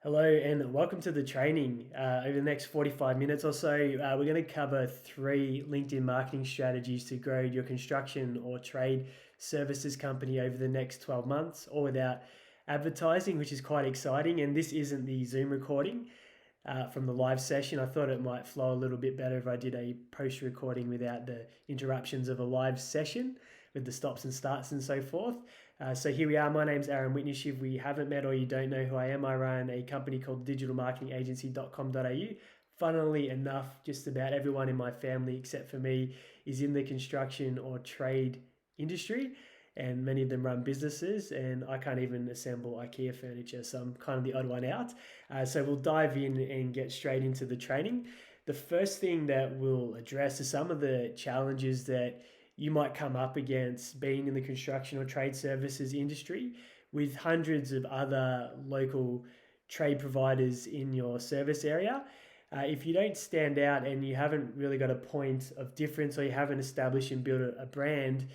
Hello and welcome to the training. Over the next 45 minutes or so, we're going to cover 3 LinkedIn marketing strategies to grow your construction or trade services company over the next 12 months, all without advertising, which is quite exciting. And this isn't the Zoom recording from the live session. I thought it might flow a little bit better if I did a post recording without the interruptions of a live session with the stops and starts and so forth. So here we are. My name's Aaron Whitnish. If we haven't met or you don't know who I am, I run a company called digitalmarketingagency.com.au. Funnily enough, just about everyone in my family except for me is in the construction or trade industry, and many of them run businesses, and I can't even assemble IKEA furniture, so I'm kind of the odd one out. So we'll dive in and get straight into the training. The first thing that we'll address is some of the challenges that you might come up against being in the construction or trade services industry with hundreds of other local trade providers in your service area. If you don't stand out and you haven't really got a point of difference, or you haven't established and built a brand,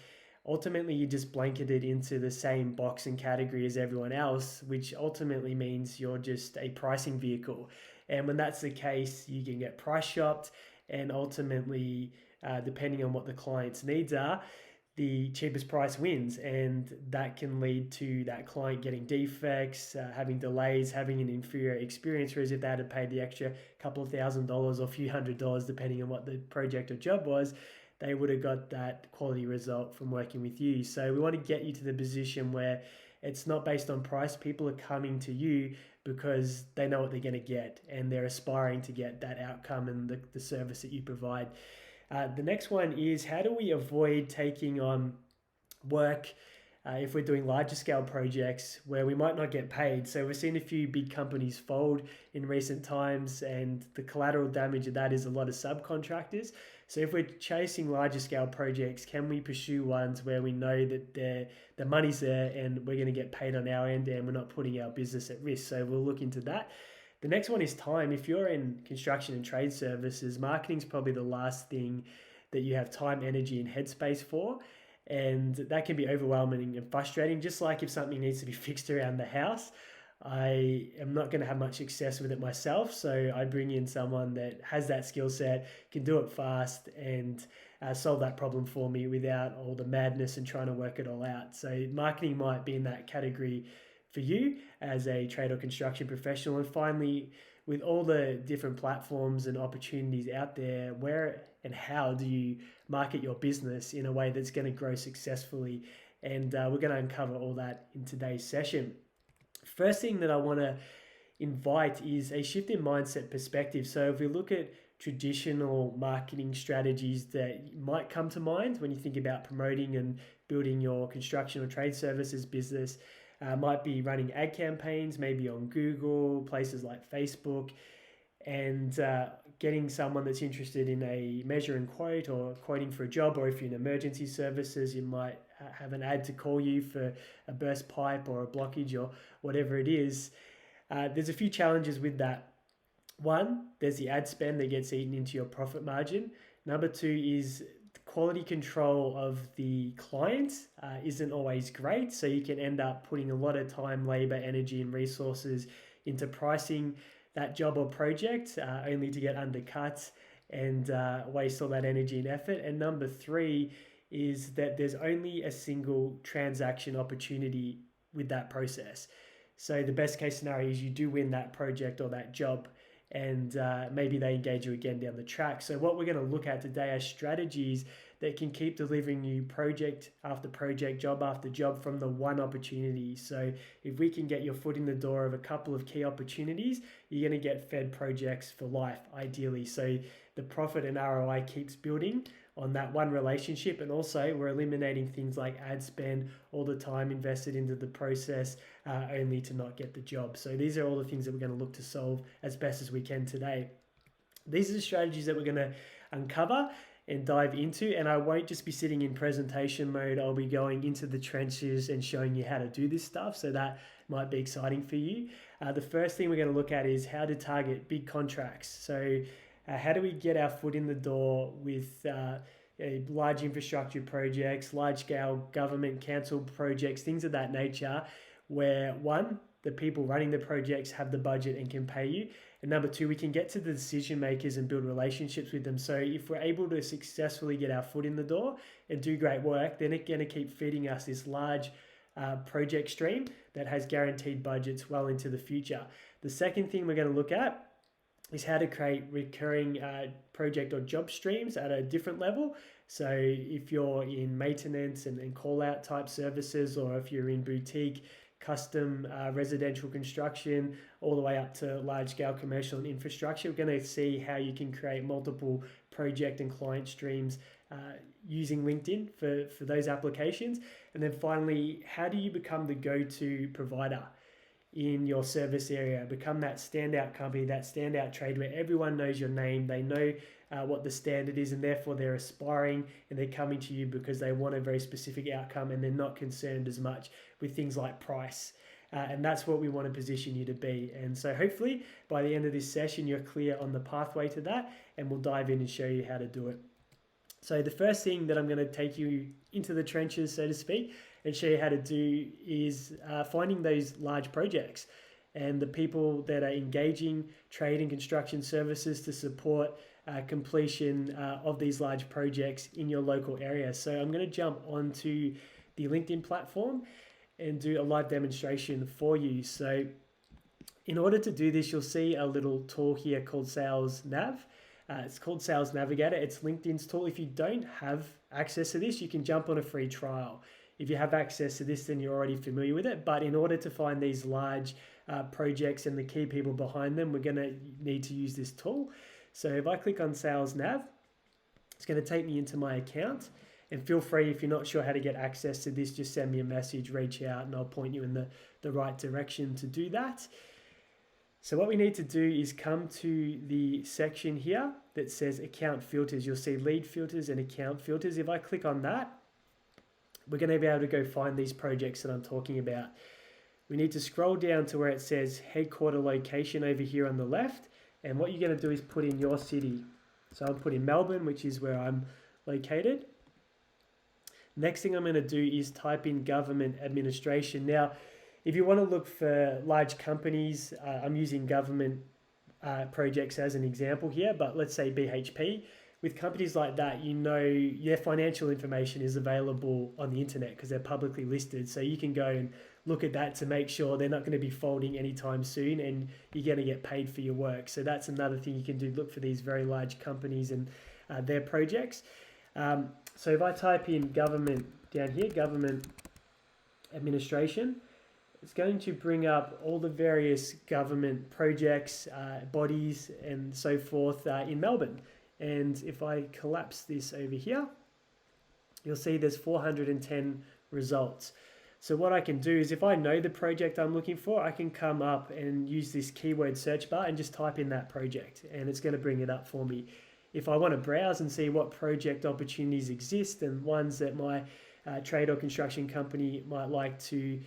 ultimately you just blanketed into the same box and category as everyone else, which ultimately means you're just a pricing vehicle. And when that's the case, you can get price shopped, and ultimately depending on what the client's needs are, the cheapest price wins, and that can lead to that client getting defects, having delays, having an inferior experience. Whereas if they had paid the extra couple of $1,000s or a few $100s, depending on what the project or job was, they would have got that quality result from working with you. So we want to get you to the position where it's not based on price. People are coming to you because they know what they're going to get, and they're aspiring to get that outcome and the service that you provide. The next one is, how do we avoid taking on work if we're doing larger scale projects where we might not get paid? So we've seen a few big companies fold in recent times, and the collateral damage of that is a lot of subcontractors. So if we're chasing larger scale projects, can we pursue ones where we know that the money's there and we're going to get paid on our end and we're not putting our business at risk? So we'll look into that. The next one is time. If you're in construction and trade services, marketing is probably the last thing that you have time, energy, and headspace for. And that can be overwhelming and frustrating. Just like if something needs to be fixed around the house, I am not going to have much success with it myself. So I bring in someone that has that skill set, can do it fast, and solve that problem for me without all the madness and trying to work it all out. So marketing might be in that category for you as a trade or construction professional. And finally, with all the different platforms and opportunities out there, where and how do you market your business in a way that's going to grow successfully? And we're going to uncover all that in today's session. First thing that I want to invite is a shift in mindset perspective. So if we look at traditional marketing strategies that might come to mind when you think about promoting and building your construction or trade services business, might be running ad campaigns, maybe on Google, places like Facebook, and getting someone that's interested in a measure and quote, or quoting for a job. Or if you're in emergency services, you might have an ad to call you for a burst pipe or a blockage or whatever it is. There's a few challenges with that. One, there's the ad spend that gets eaten into your profit margin. Number two is quality control of the client isn't always great. So you can end up putting a lot of time, labor, energy, and resources into pricing that job or project only to get undercut and waste all that energy and effort. And number three is that there's only a single transaction opportunity with that process. So the best case scenario is you do win that project or that job, and maybe they engage you again down the track. So what we're going to look at today are strategies that can keep delivering you project after project, job after job from the one opportunity. So if we can get your foot in the door of a couple of key opportunities, you're going to get fed projects for life, ideally. So the profit and ROI keeps building on that one relationship. And also we're eliminating things like ad spend, all the time invested into the process, only to not get the job. So these are all the things that we're going to look to solve as best as we can today. These are the strategies that we're going to uncover and dive into, and I won't just be sitting in presentation mode. I'll be going into the trenches and showing you how to do this stuff, so that might be exciting for you. The first thing we're going to look at is how to target big contracts. So how do we get our foot in the door with large infrastructure projects, large scale government cancelled projects, things of that nature, where one, the people running the projects have the budget and can pay you. And number two, we can get to the decision makers and build relationships with them. So if we're able to successfully get our foot in the door and do great work, then it's going to keep feeding us this large project stream that has guaranteed budgets well into the future. The second thing we're going to look at is how to create recurring project or job streams at a different level. So if you're in maintenance and call out type services, or if you're in boutique, custom residential construction, all the way up to large scale commercial and infrastructure, we're going to see how you can create multiple project and client streams using LinkedIn for those applications. And then finally, how do you become the go-to provider in your service area? Become that standout company, that standout trade where everyone knows your name, they know what the standard is, and therefore they're aspiring and they're coming to you because they want a very specific outcome and they're not concerned as much with things like price. And that's what we want to position you to be. And so hopefully by the end of this session, you're clear on the pathway to that, and we'll dive in and show you how to do it. So the first thing that I'm going to take you into the trenches, so to speak, and show you how to do is finding those large projects and the people that are engaging trade and construction services to support completion of these large projects in your local area. So I'm going to jump onto the LinkedIn platform and do a live demonstration for you. So in order to do this, you'll see a little tool here called Sales Nav. It's called Sales Navigator. It's LinkedIn's tool. If you don't have access to this, you can jump on a free trial. If you have access to this, then you're already familiar with it. But in order to find these large projects and the key people behind them, we're going to need to use this tool. So if I click on Sales Nav, it's going to take me into my account. And feel free, if you're not sure how to get access to this, just send me a message, reach out, and I'll point you in the right direction to do that. So what we need to do is come to the section here that says account filters. You'll see lead filters and account filters. If I click on that, we're going to be able to go find these projects that I'm talking about. We need to scroll down to where it says headquarter location over here on the left. And what you're going to do is put in your city. So I'll put in Melbourne, which is where I'm located. Next thing I'm going to do is type in government administration. Now, if you want to look for large companies, I'm using government projects as an example here, but let's say BHP. With companies like that, you know their financial information is available on the internet because they're publicly listed. So you can go and look at that to make sure they're not going to be folding anytime soon and you're going to get paid for your work. So that's another thing you can do, look for these very large companies and their projects. So if I type in government down here, government administration, it's going to bring up all the various government projects, bodies and so forth in Melbourne. And if I collapse this over here, you'll see there's 410 results. So what I can do is if I know the project I'm looking for, I can come up and use this keyword search bar and just type in that project and it's going to bring it up for me. If I want to browse and see what project opportunities exist and ones that my trade or construction company might like to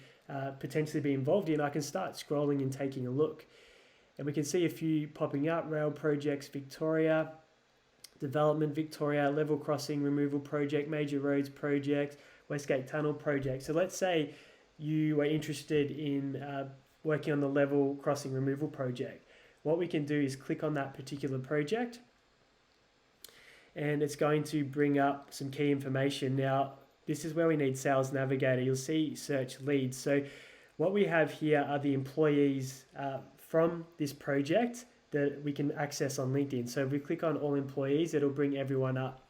potentially be involved in, I can start scrolling and taking a look. And we can see a few popping up: rail projects Victoria, development Victoria, level crossing removal project, major roads project, Westgate Tunnel project. So let's say you are interested in working on the level crossing removal project. What we can do is click on that particular project and it's going to bring up some key information. Now, this is where we need Sales Navigator. You'll see search leads. So what we have here are the employees from this project that we can access on LinkedIn. So if we click on all employees, it'll bring everyone up.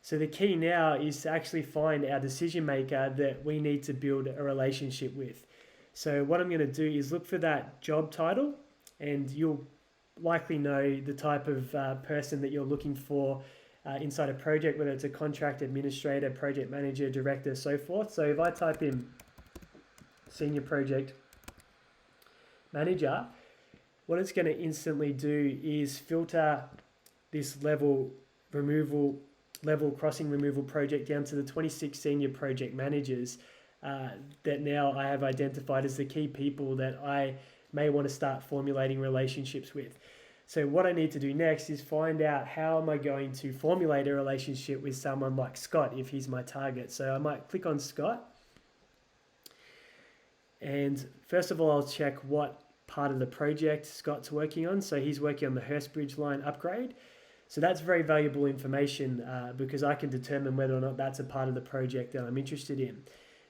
So the key now is to actually find our decision maker that we need to build a relationship with. So what I'm going to do is look for that job title, and you'll likely know the type of person that you're looking for inside a project, whether it's a contract administrator, project manager, director, so forth. So if I type in senior project manager, what it's going to instantly do is filter this level crossing removal project down to the 26 senior project managers that now I have identified as the key people that I may want to start formulating relationships with. So what I need to do next is find out how am I going to formulate a relationship with someone like Scott if he's my target. So I might click on Scott. And first of all, I'll check what part of the project Scott's working on. So he's working on the Hurstbridge line upgrade. So that's very valuable information because I can determine whether or not that's a part of the project that I'm interested in.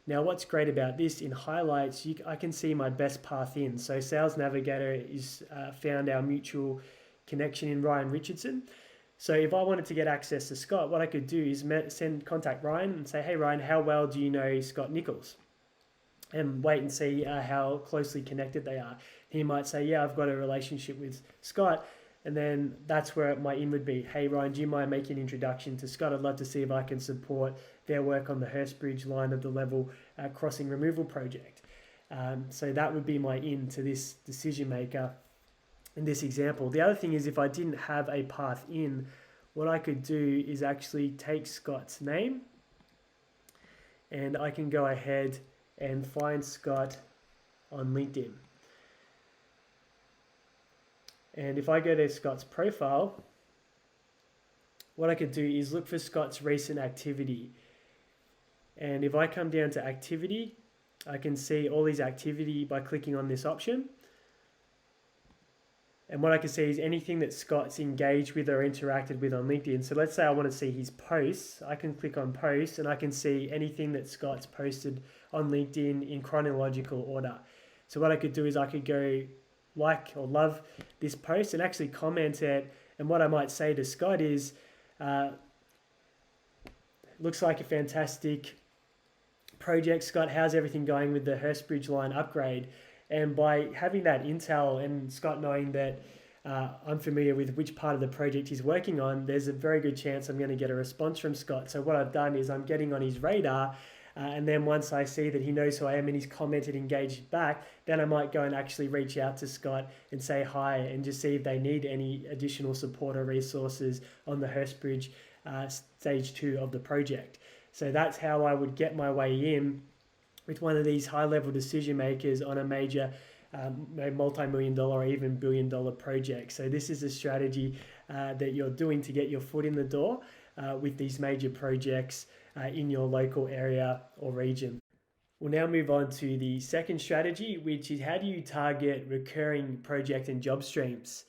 Now, what's great about this in highlights, I can see my best path in. So Sales Navigator is found our mutual connection in Ryan Richardson. So if I wanted to get access to Scott, what I could do is contact Ryan and say, hey Ryan, how well do you know Scott Nichols? And wait and see how closely connected they are. He might say, yeah, I've got a relationship with Scott. And then that's where my in would be, hey Ryan, do you mind making an introduction to Scott? I'd love to see if I can support their work on the Hurstbridge line of the level crossing removal project. So that would be my in to this decision maker in this example. The other thing is, if I didn't have a path in, what I could do is actually take Scott's name and I can go ahead and find Scott on LinkedIn. And if I go to Scott's profile, what I could do is look for Scott's recent activity. And if I come down to activity, I can see all his activity by clicking on this option. And what I can see is anything that Scott's engaged with or interacted with on LinkedIn. So let's say I want to see his posts. I can click on posts and I can see anything that Scott's posted on LinkedIn in chronological order. So what I could do is I could go like or love this post and actually comment it. And what I might say to Scott is, looks like a fantastic project, Scott. How's everything going with the Hurstbridge line upgrade? And by having that intel and Scott knowing that I'm familiar with which part of the project he's working on, there's a very good chance I'm going to get a response from Scott. So what I've done is I'm getting on his radar, and then once I see that he knows who I am and he's commented, engaged back, then I might go and actually reach out to Scott and say hi and just see if they need any additional support or resources on the Hurstbridge stage 2 of the project. So that's how I would get my way in with one of these high-level decision makers on a major multi-million dollar or even billion-dollar project. So this is a strategy that you're doing to get your foot in the door with these major projects in your local area or region. We'll now move on to the second strategy, which is how do you target recurring project and job streams?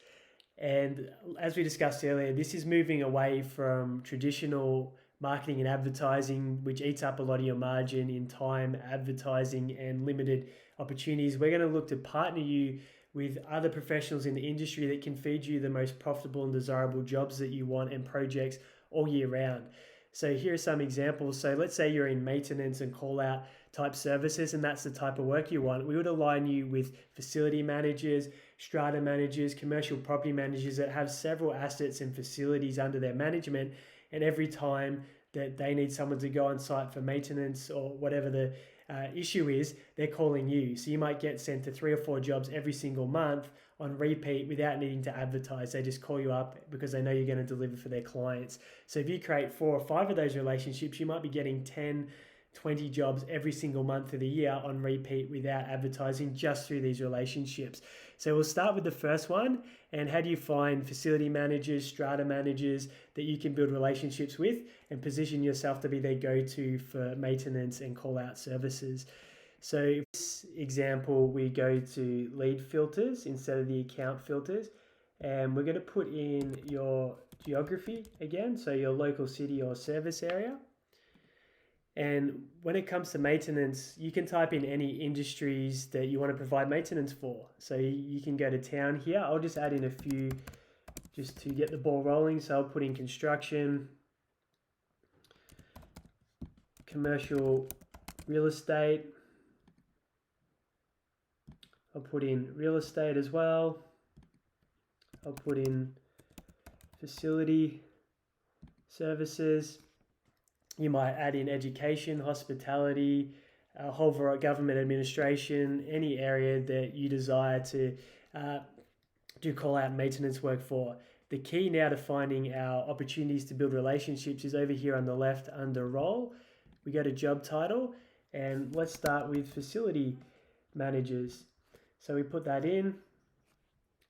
And as we discussed earlier, this is moving away from traditional marketing and advertising, which eats up a lot of your margin in time, advertising, and limited opportunities. We're going to look to partner you with other professionals in the industry that can feed you the most profitable and desirable jobs that you want and projects all year round. So here are some examples. So let's say you're in maintenance and call out type services, and that's the type of work you want. We would align you with facility managers, strata managers, commercial property managers that have several assets and facilities under their management. And every time that they need someone to go on site for maintenance or whatever the issue is, they're calling you. So you might get sent to 3 or 4 jobs every single month on repeat without needing to advertise. They just call you up because they know you're going to deliver for their clients. So if you create 4 or 5 of those relationships, you might be getting 10, 20 jobs every single month of the year on repeat without advertising, just through these relationships. So we'll start with the first one. And how do you find facility managers, strata managers that you can build relationships with and position yourself to be their go-to for maintenance and call-out services? So in this example, we go to lead filters instead of the account filters. And we're going to put in your geography again, so your local city or service area. And when it comes to maintenance, you can type in any industries that you want to provide maintenance for. So you can go to town here. I'll just add in a few just to get the ball rolling. So I'll put in construction, commercial real estate. I'll put in real estate as well. I'll put in facility services. You might add in education, hospitality, a whole variety of government administration, any area that you desire to do call out maintenance work for. The key now to finding our opportunities to build relationships is over here on the left under role. We go to job title and let's start with facility managers. So we put that in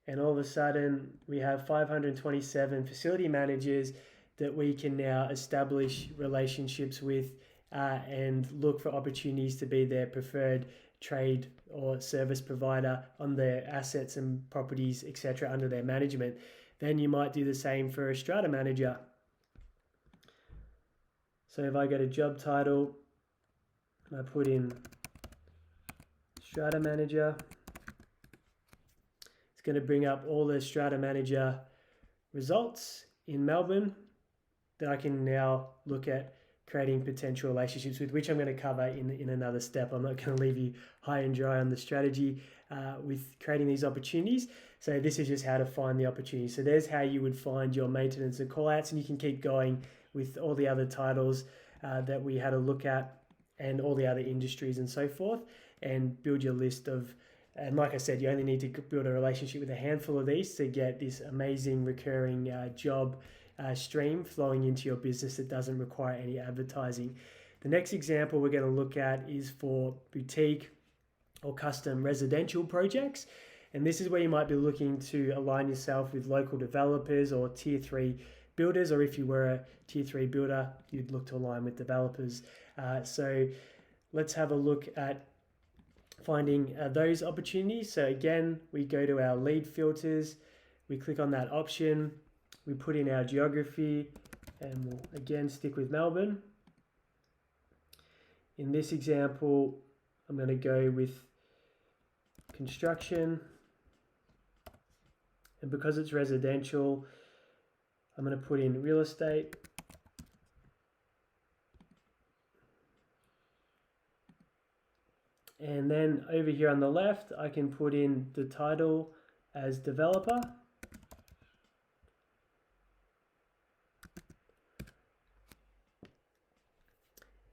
and all of a sudden we have 527 facility managers that we can now establish relationships with and look for opportunities to be their preferred trade or service provider on their assets and properties, etc., under their management. Then you might do the same for a strata manager. So if I go to job title and I put in strata manager, it's going to bring up all the strata manager results in Melbourne that I can now look at creating potential relationships with, which I'm going to cover in another step. I'm not going to leave you high and dry on the strategy with creating these opportunities. So this is just how to find the opportunity. So there's how you would find your maintenance and callouts, and you can keep going with all the other titles that we had a look at and all the other industries and so forth, and build your list of, and like I said, you only need to build a relationship with a handful of these to get this amazing recurring job stream flowing into your business that doesn't require any advertising. The next example we're going to look at is for boutique or custom residential projects. And this is where you might be looking to align yourself with local developers or tier 3 builders, or if you were a tier 3 builder, you'd look to align with developers. So let's have a look at finding those opportunities. So again, we go to our lead filters, we click on that option, we put in our geography, and we'll again stick with Melbourne. In this example, I'm going to go with construction, and because it's residential, I'm going to put in real estate. And then over here on the left, I can put in the title as developer.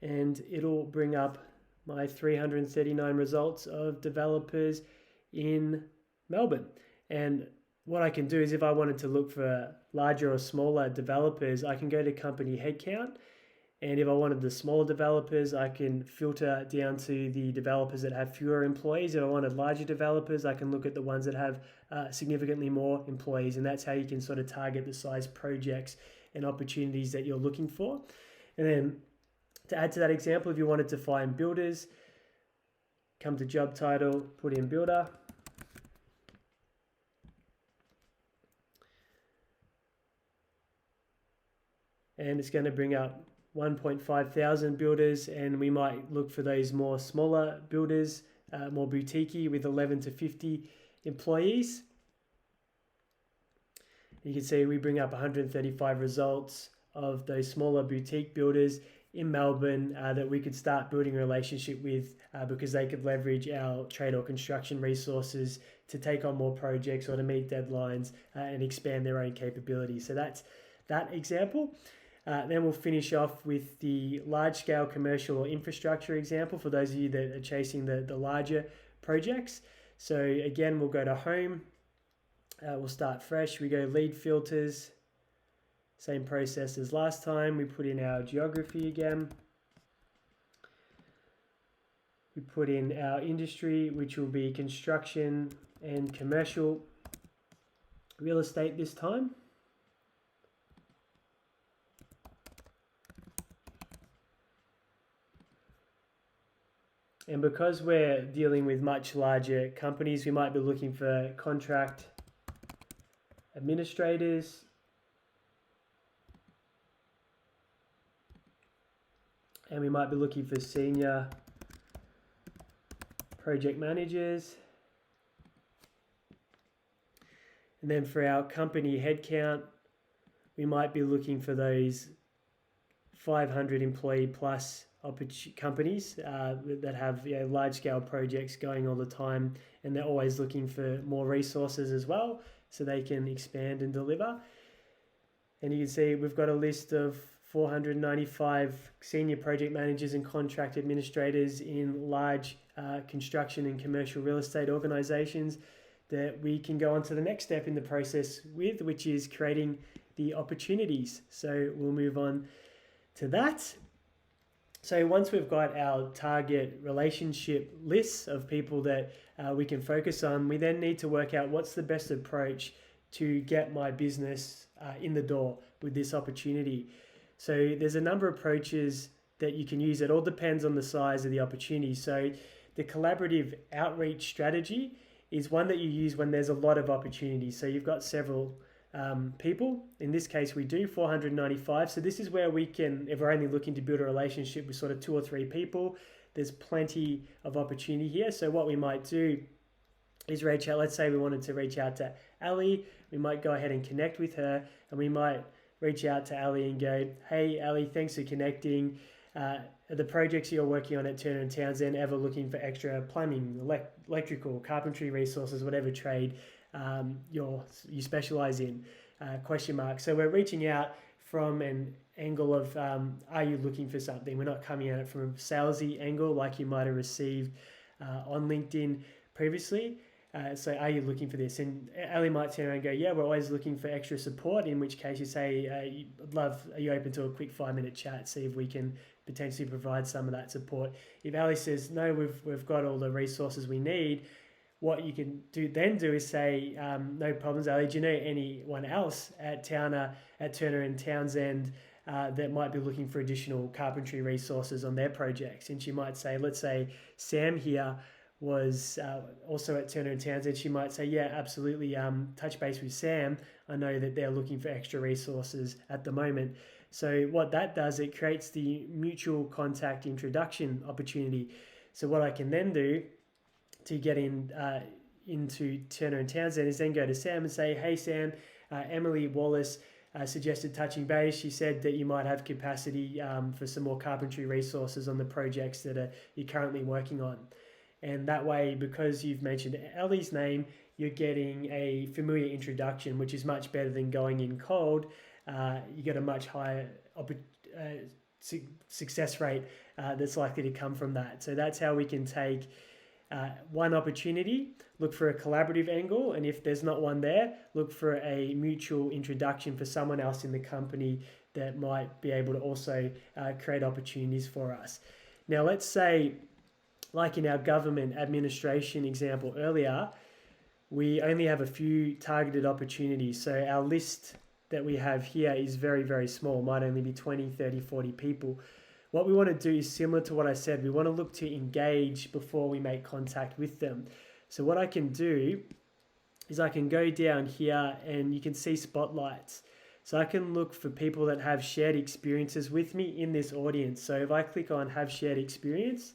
And it'll bring up my 339 results of developers in Melbourne. And what I can do is, if I wanted to look for larger or smaller developers, I can go to company headcount. And if I wanted the smaller developers, I can filter down to the developers that have fewer employees. If I wanted larger developers, I can look at the ones that have significantly more employees. And that's how you can sort of target the size projects and opportunities that you're looking for. And then to add to that example, if you wanted to find builders, come to job title, put in builder. And it's going to bring up 1.5 thousand builders, and we might look for those more smaller builders, more boutique-y with 11 to 50 employees. You can see we bring up 135 results of those smaller boutique builders in Melbourne that we could start building a relationship with because they could leverage our trade or construction resources to take on more projects or to meet deadlines and expand their own capabilities. So that's that example. Then we'll finish off with the large-scale commercial or infrastructure example for those of you that are chasing the larger projects. So again, we'll go to home. We'll start fresh. We go lead filters. Same process as last time. We put in our geography again. We put in our industry, which will be construction and commercial real estate this time. And because we're dealing with much larger companies, we might be looking for contract administrators, and we might be looking for senior project managers. And then for our company headcount, we might be looking for those 500 employee plus companies that have large-scale projects going all the time, and they're always looking for more resources as well so they can expand and deliver. And you can see we've got a list of 495 senior project managers and contract administrators in large construction and commercial real estate organizations that we can go on to the next step in the process with, which is creating the opportunities. So we'll move on to that. So once we've got our target relationship lists of people that we can focus on, we then need to work out what's the best approach to get my business in the door with this opportunity. So there's a number of approaches that you can use. It all depends on the size of the opportunity. So The collaborative outreach strategy is one that you use when there's a lot of opportunities. So you've got several people. In this case, we do 495. So this is where we can, if we're only looking to build a relationship with sort of 2 or 3 people, there's plenty of opportunity here. So what we might do is reach out. Let's say we wanted to reach out to Ali. We might go ahead and connect with her, and we might reach out to Ali and go, hey, Ali, thanks for connecting. The projects you're working on at Turner and Townsend ever looking for extra plumbing, electrical, carpentry resources, whatever trade you specialize in, ? So we're reaching out from an angle of, are you looking for something? We're not coming at it from a salesy angle like you might have received on LinkedIn previously. So are you looking for this? And Ali might turn around and go, yeah, we're always looking for extra support, in which case you say, are you open to a quick 5-minute chat, see if we can potentially provide some of that support. If Ali says, no, we've got all the resources we need, what you can do is say, no problems, Ali, do you know anyone else at Turner and Townsend that might be looking for additional carpentry resources on their projects? And she might say, let's say Sam here was also at Turner and Townsend. She might say, yeah, absolutely, touch base with Sam. I know that they're looking for extra resources at the moment. So what that does, it creates the mutual contact introduction opportunity. So what I can then do to get into Turner and Townsend is then go to Sam and say, hey Sam, Emily Wallace suggested touching base. She said that you might have capacity for some more carpentry resources on the projects that you're currently working on. And that way, because you've mentioned Ellie's name, you're getting a familiar introduction, which is much better than going in cold. You get a much higher success rate that's likely to come from that. So that's how we can take one opportunity, look for a collaborative angle, and if there's not one there, look for a mutual introduction for someone else in the company that might be able to also create opportunities for us. Now, let's say, like in our government administration example earlier, we only have a few targeted opportunities. So our list that we have here is very, very small, might only be 20, 30, 40 people. What we want to do is similar to what I said. We want to look to engage before we make contact with them. So what I can do is I can go down here and you can see spotlights. So I can look for people that have shared experiences with me in this audience. So if I click on have shared experience,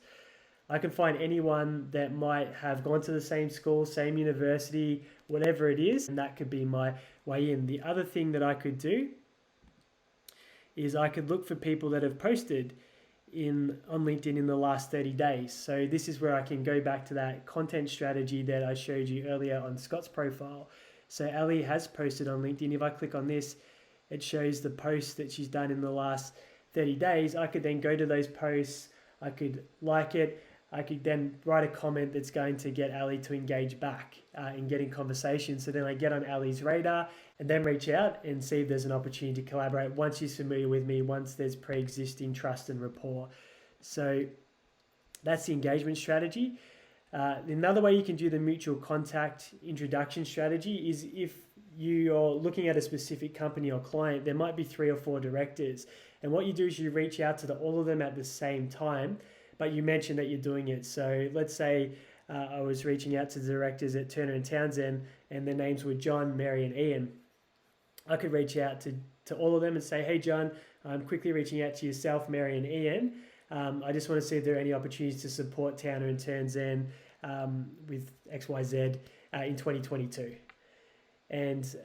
I can find anyone that might have gone to the same school, same university, whatever it is, and that could be my way in. The other thing that I could do is I could look for people that have posted on LinkedIn in the last 30 days. So this is where I can go back to that content strategy that I showed you earlier on Scott's profile. So Ali has posted on LinkedIn. If I click on this, it shows the posts that she's done in the last 30 days. I could then go to those posts. I could like it. I could then write a comment that's going to get Ali to engage back in getting conversation. So then I get on Ali's radar and then reach out and see if there's an opportunity to collaborate once she's familiar with me, once there's pre-existing trust and rapport. So that's the engagement strategy. Another way you can do the mutual contact introduction strategy is if you're looking at a specific company or client, there might be 3 or 4 directors. And what you do is you reach out to all of them at the same time, but you mentioned that you're doing it. So let's say I was reaching out to the directors at Turner and Townsend and their names were John, Mary and Ian. I could reach out to all of them and say, hey John, I'm quickly reaching out to yourself, Mary and Ian. I just want to see if there are any opportunities to support Turner and Townsend with XYZ in 2022. And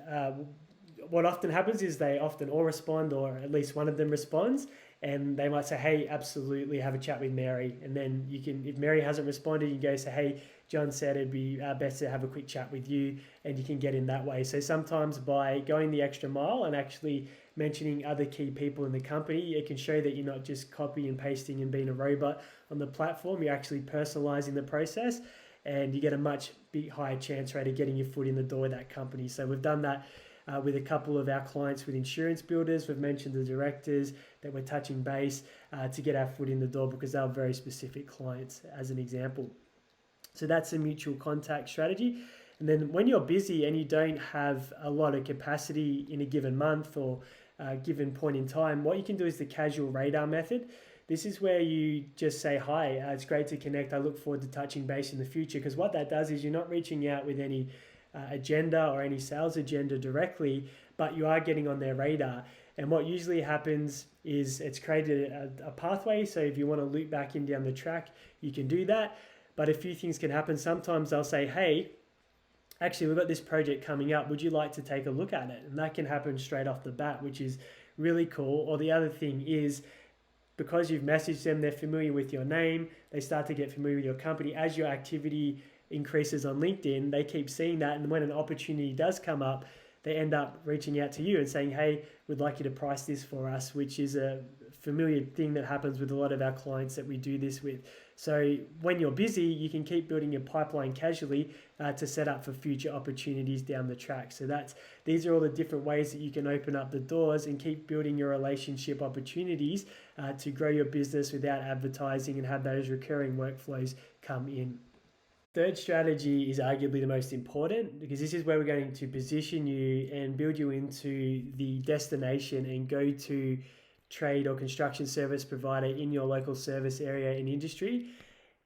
what often happens is they often all respond, or at least one of them responds, and they might say, hey, absolutely, have a chat with Mary. And then you can, if Mary hasn't responded, you can go say, hey, John said it'd be best to have a quick chat with you, and you can get in that way. So sometimes by going the extra mile and actually mentioning other key people in the company, it can show that you're not just copy and pasting and being a robot on the platform. You're actually personalizing the process, and you get a much higher chance rate of getting your foot in the door of that company. So we've done that with a couple of our clients with insurance builders. We've mentioned the directors that we're touching base to get our foot in the door because they're very specific clients as an example. So that's a mutual contact strategy. And then when you're busy and you don't have a lot of capacity in a given month or a given point in time, what you can do is the casual radar method. This is where you just say, hi, it's great to connect. I look forward to touching base in the future. Because what that does is you're not reaching out with any agenda or any sales agenda directly, but you are getting on their radar. And what usually happens is it's created a pathway. So if you want to loop back in down the track, you can do that. But a few things can happen. Sometimes they'll say, hey, actually, we've got this project coming up. Would you like to take a look at it? And that can happen straight off the bat, which is really cool. Or the other thing is, because you've messaged them, they're familiar with your name. They start to get familiar with your company. As your activity increases on LinkedIn, they keep seeing that. And when an opportunity does come up, they end up reaching out to you and saying, hey, we'd like you to price this for us, which is a familiar thing that happens with a lot of our clients that we do this with. So when you're busy, you can keep building your pipeline casually to set up for future opportunities down the track. So these are all the different ways that you can open up the doors and keep building your relationship opportunities to grow your business without advertising and have those recurring workflows come in. Third strategy is arguably the most important, because this is where we're going to position you and build you into the destination and go-to trade or construction service provider in your local service area and industry.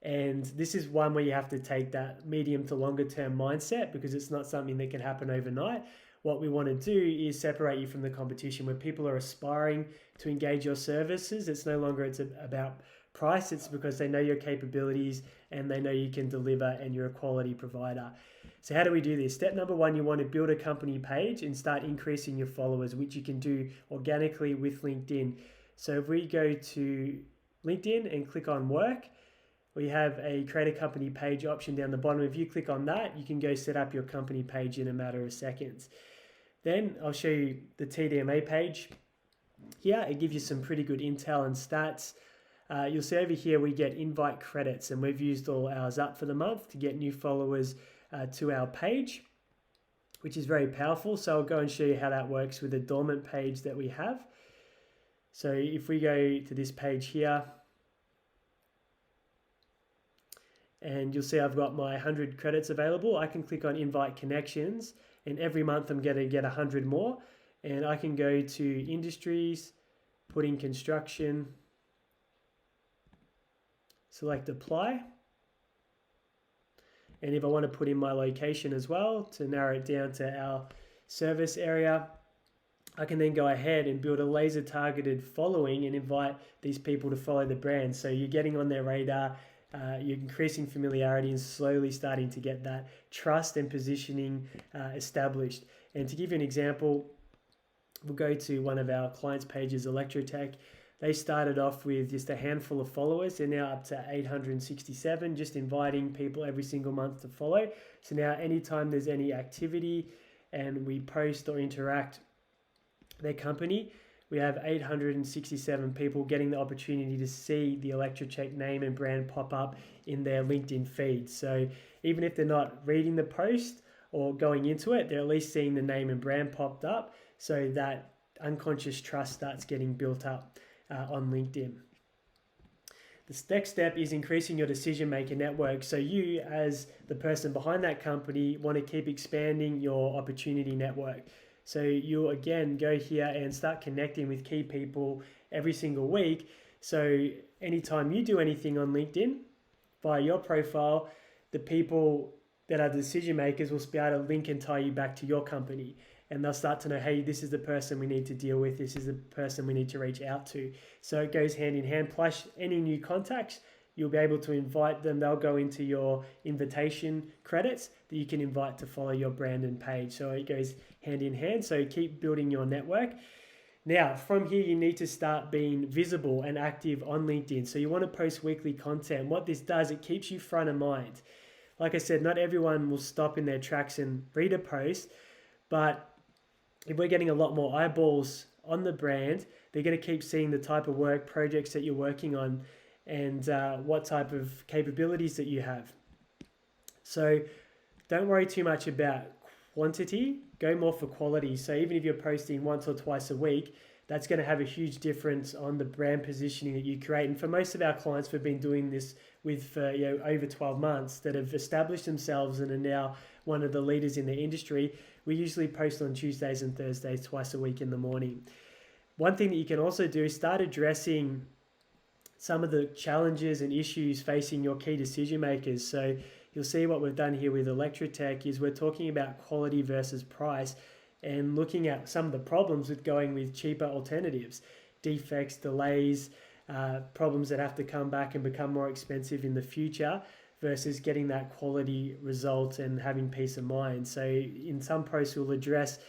And this is one where you have to take that medium to longer term mindset, because it's not something that can happen overnight. What we want to do is separate you from the competition. When people are aspiring to engage your services, it's no longer about price, it's because they know your capabilities and they know you can deliver and you're a quality provider. So how do we do this? Step number one, you want to build a company page and start increasing your followers, which you can do organically with LinkedIn. So if we go to LinkedIn and click on work, we have a create a company page option down the bottom. If you click on that, you can go set up your company page in a matter of seconds. Then I'll show you the TDMA page. Here, it gives you some pretty good intel and stats. You'll see over here we get invite credits, and we've used all ours up for the month to get new followers to our page, which is very powerful. So I'll go and show you how that works with a dormant page that we have. So if we go to this page here, and you'll see I've got my 100 credits available. I can click on invite connections, and every month I'm going to get 100 more. And I can go to industries, put in construction, select apply. And if I want to put in my location as well to narrow it down to our service area, I can then go ahead and build a laser targeted following and invite these people to follow the brand. So you're getting on their radar, you're increasing familiarity and slowly starting to get that trust and positioning established. And to give you an example, we'll go to one of our clients' pages, Electrotech. They started off with just a handful of followers. They're now up to 867, just inviting people every single month to follow. So now anytime there's any activity and we post or interact their company, we have 867 people getting the opportunity to see the Electrotech name and brand pop up in their LinkedIn feed. So even if they're not reading the post or going into it, they're at least seeing the name and brand popped up, so that unconscious trust starts getting built up on LinkedIn. The next step is increasing your decision-maker network. So you, as the person behind that company, want to keep expanding your opportunity network. So you'll again go here and start connecting with key people every single week. So anytime you do anything on LinkedIn via your profile, the people that are decision makers will be able to link and tie you back to your company. And they'll start to know, hey, this is the person we need to deal with. This is the person we need to reach out to. So it goes hand in hand. Plus, any new contacts, you'll be able to invite them. They'll go into your invitation credits that you can invite to follow your brand and page. So it goes hand in hand. So keep building your network. Now, from here, you need to start being visible and active on LinkedIn. So you want to post weekly content. What this does, it keeps you front of mind. Like I said, not everyone will stop in their tracks and read a post, but if we're getting a lot more eyeballs on the brand, they're going to keep seeing the type of work, projects that you're working on, and what type of capabilities that you have. So don't worry too much about quantity, go more for quality. So even if you're posting once or twice a week, that's going to have a huge difference on the brand positioning that you create. And for most of our clients, we've been doing this with for over 12 months that have established themselves and are now one of the leaders in the industry. We usually post on Tuesdays and Thursdays twice a week in the morning. One thing that you can also do is start addressing some of the challenges and issues facing your key decision makers. So you'll see what we've done here with Electrotech is we're talking about quality versus price and looking at some of the problems with going with cheaper alternatives, defects, delays, problems that have to come back and become more expensive in the future versus getting that quality result and having peace of mind. So in some posts we'll address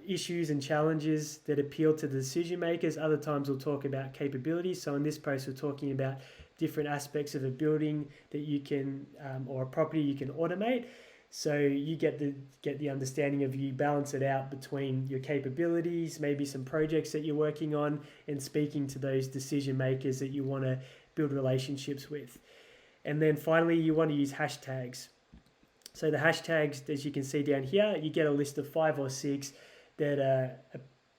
issues and challenges that appeal to the decision makers. Other times we'll talk about capabilities. So in this post we're talking about different aspects of a building that you can or a property you can automate. So you get the understanding of, you balance it out between your capabilities, maybe some projects that you're working on, and speaking to those decision makers that you want to build relationships with. And then finally, you want to use hashtags. So the hashtags, as you can see down here, you get a list of 5 or 6 that are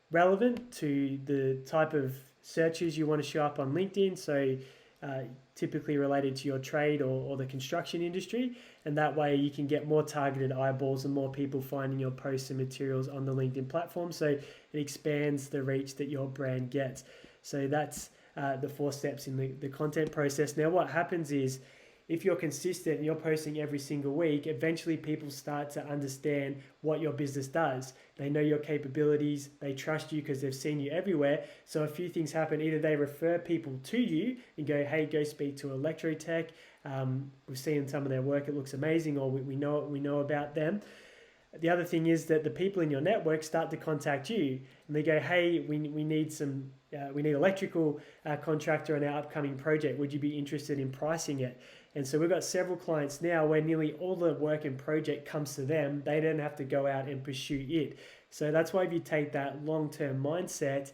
relevant to the type of searches you want to show up on LinkedIn. So typically related to your trade or the construction industry. And that way you can get more targeted eyeballs and more people finding your posts and materials on the LinkedIn platform. So it expands the reach that your brand gets. So that's the 4 steps in the content process. Now what happens is, if you're consistent and you're posting every single week, eventually people start to understand what your business does. They know your capabilities, they trust you because they've seen you everywhere. So a few things happen. Either they refer people to you and go, hey, go speak to Electrotech. We've seen some of their work, it looks amazing, or we know about them. The other thing is that the people in your network start to contact you and they go, hey, we need electrical contractor on our upcoming project. Would you be interested in pricing it? And so we've got several clients now where nearly all the work and project comes to them. They don't have to go out and pursue it. So that's why if you take that long-term mindset,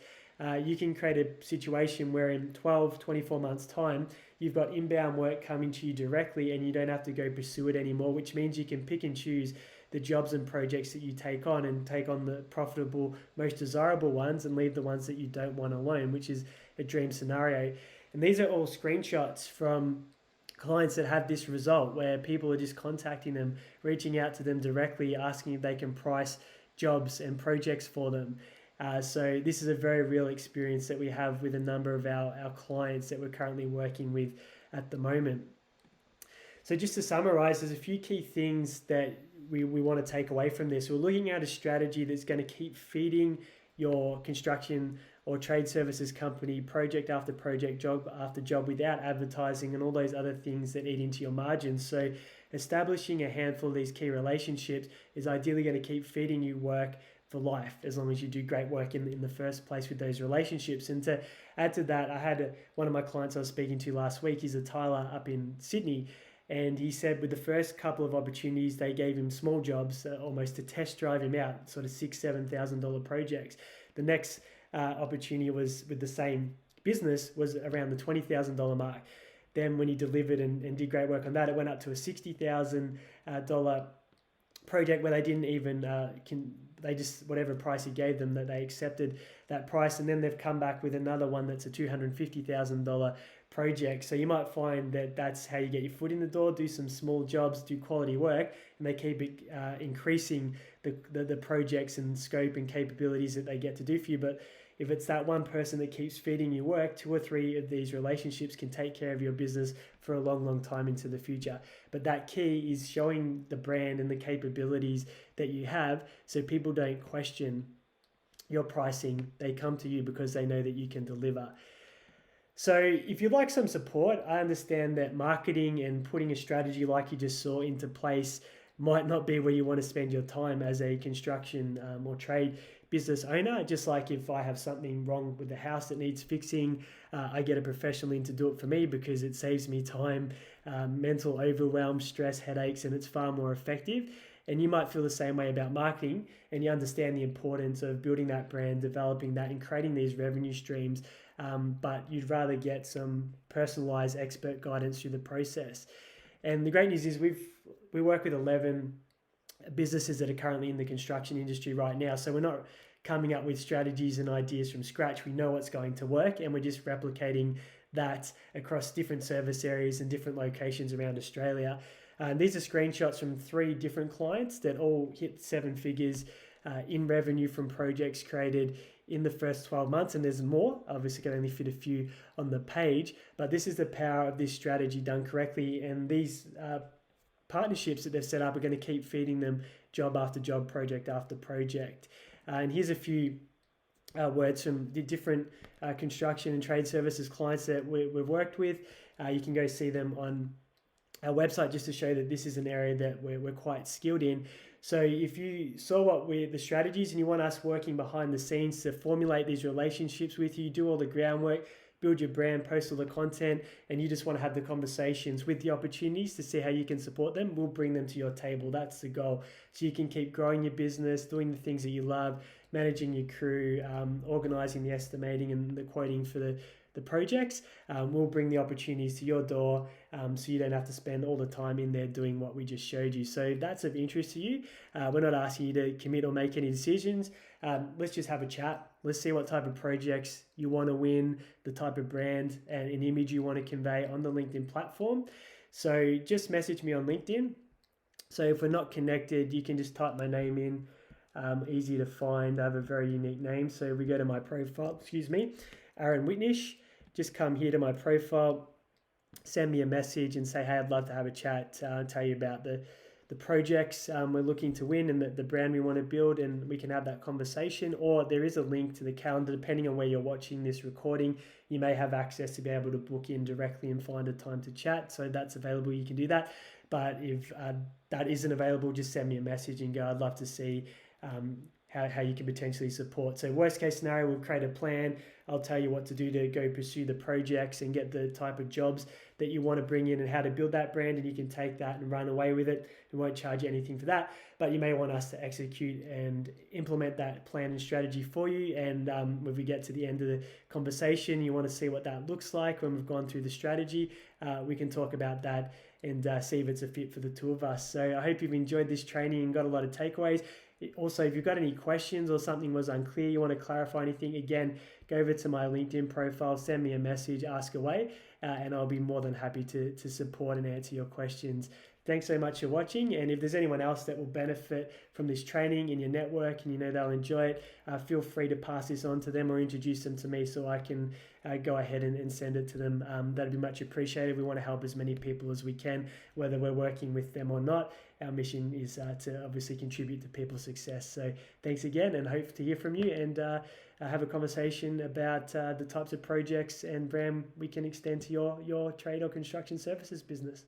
you can create a situation where in 12, 24 months time, you've got inbound work coming to you directly and you don't have to go pursue it anymore, which means you can pick and choose the jobs and projects that you take on and take on the profitable, most desirable ones and leave the ones that you don't want alone, which is a dream scenario. And these are all screenshots from clients that have this result where people are just contacting them, reaching out to them directly, asking if they can price jobs and projects for them. So this is a very real experience that we have with a number of our clients that we're currently working with at the moment. So just to summarize, there's a few key things that we want to take away from this. We're looking at a strategy that's going to keep feeding your construction or trade services company project after project, job after job, without advertising and all those other things that eat into your margins. So establishing a handful of these key relationships is ideally going to keep feeding you work for life, as long as you do great work in the first place with those relationships. And to add to that, I had one of my clients I was speaking to last week. He's a tiler up in Sydney. And he said with the first couple of opportunities, they gave him small jobs, almost to test drive him out, sort of $6,000-$7,000 projects. The next opportunity was with the same business, was around the $20,000 mark. Then when he delivered and did great work on that, it went up to a $60,000 project where they didn't even, they just, whatever price he gave them, that they accepted that price. And then they've come back with another one that's a $250,000 project. So you might find that that's how you get your foot in the door, do some small jobs, do quality work, and they keep increasing the projects and scope and capabilities that they get to do for you. But if it's that one person that keeps feeding you work, 2 or 3 of these relationships can take care of your business for a long, long time into the future. But that key is showing the brand and the capabilities that you have so people don't question your pricing. They come to you because they know that you can deliver. So if you'd like some support, I understand that marketing and putting a strategy like you just saw into place might not be where you want to spend your time as a construction or trade business owner. Just like if I have something wrong with the house that needs fixing, I get a professional in to do it for me because it saves me time, mental overwhelm, stress, headaches, and it's far more effective. And you might feel the same way about marketing, and you understand the importance of building that brand, developing that, and creating these revenue streams. But you'd rather get some personalized expert guidance through the process. And the great news is we work with 11 businesses that are currently in the construction industry right now. So we're not coming up with strategies and ideas from scratch. We know what's going to work, and we're just replicating that across different service areas and different locations around Australia. These are screenshots from 3 different clients that all hit 7 figures in revenue from projects created in the first 12 months, and there's more. Obviously, can only fit a few on the page, but this is the power of this strategy done correctly. And these partnerships that they've set up are going to keep feeding them job after job, project after project. And here's a few words from the different construction and trade services clients that we've worked with. You can go see them on our website just to show that this is an area that we're quite skilled in. So if you saw what we're the strategies and you want us working behind the scenes to formulate these relationships with you, do all the groundwork, build your brand, post all the content, and you just want to have the conversations with the opportunities to see how you can support them, we'll bring them to your table. That's the goal. So you can keep growing your business, doing the things that you love, managing your crew, organizing the estimating and the quoting for the projects. We'll bring the opportunities to your door, so you don't have to spend all the time in there doing what we just showed you. So if that's of interest to you, we're not asking you to commit or make any decisions. Let's just have a chat. Let's see what type of projects you want to win, the type of brand and an image you want to convey on the LinkedIn platform. So just message me on LinkedIn. So if we're not connected, you can just type my name in. Easy to find. I have a very unique name. So if we go to my profile, Aaron Whitnish, just come here to my profile, send me a message and say, hey, I'd love to have a chat, tell you about the projects we're looking to win and the brand we want to build, and we can have that conversation. Or there is a link to the calendar. Depending on where you're watching this recording, you may have access to be able to book in directly and find a time to chat. So that's available. You can do that. But if that isn't available, just send me a message and go, I'd love to see how you can potentially support. So worst case scenario, we'll create a plan. I'll tell you what to do to go pursue the projects and get the type of jobs that you want to bring in and how to build that brand, and you can take that and run away with it. We won't charge you anything for that, but you may want us to execute and implement that plan and strategy for you. And when we get to the end of the conversation, you want to see what that looks like when we've gone through the strategy, we can talk about that and see if it's a fit for the two of us. So I hope you've enjoyed this training and got a lot of takeaways. Also, if you've got any questions or something was unclear, you want to clarify anything, again, go over to my LinkedIn profile, send me a message, ask away, and I'll be more than happy to support and answer your questions. Thanks so much for watching, and if there's anyone else that will benefit from this training in your network and you know they'll enjoy it, feel free to pass this on to them or introduce them to me so I can go ahead and send it to them. That'd be much appreciated. We want to help as many people as we can, whether we're working with them or not. Our mission is to obviously contribute to people's success. So thanks again, and hope to hear from you and have a conversation about the types of projects and brand we can extend to your trade or construction services business.